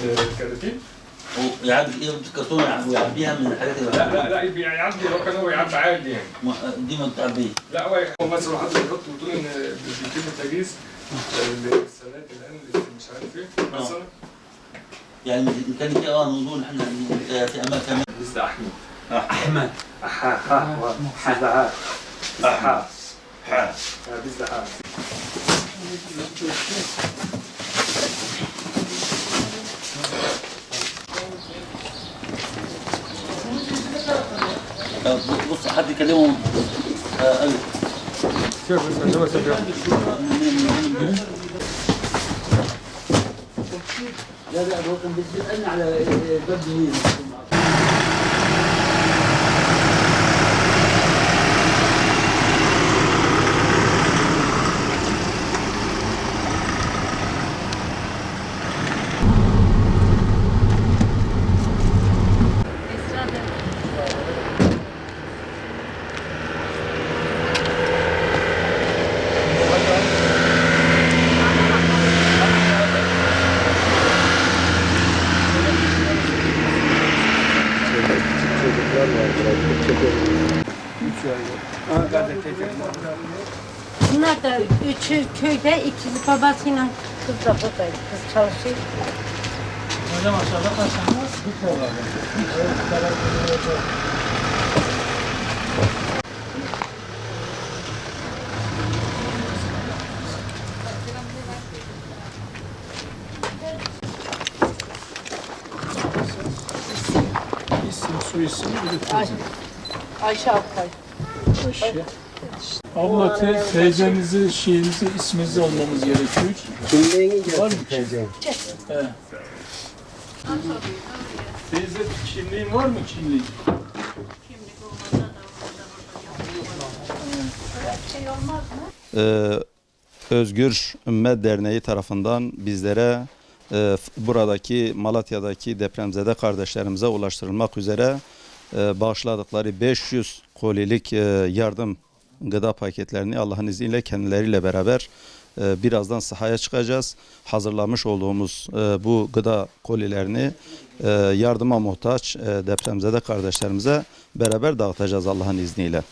الكراتين. ويعبي ايه الكرتون ويعبيها من الحاجات اللي لا يعدي، هو كان يعدي عادي يعني. دي ما بتعبيه. لا هو مثلا حضرتك بتحط بتقول ان بيتم التجهيز للسنات الان مش عارف ايه مثلا. يعني كان في نقول احنا في اماكن بيزد احمد احمد بيزد بص حد يكلمهم الف شوف بس لا هو كان بيسألني على باب النيل. Bunlar da üçü köyde, ikisi babasıyla kız da buradaydı. Kız çalışıyor. Hocam aşağıda kaç tane var? Su isim Ayşe Akkay. Abla teyzenizi, şeyinizi, isminizi almamız gerekiyor. Kimliğini Var mı? teyze? He. Teyze kimliğin var mı kimliğin? Özgür Ümmet Derneği tarafından bizlere buradaki Malatya'daki depremzede kardeşlerimize ulaştırılmak üzere bağışladıkları 500 kolilik yardım gıda paketlerini Allah'ın izniyle kendileriyle beraber birazdan sahaya çıkacağız. Hazırlamış olduğumuz bu gıda kolilerini yardıma muhtaç depremzede kardeşlerimize beraber dağıtacağız Allah'ın izniyle.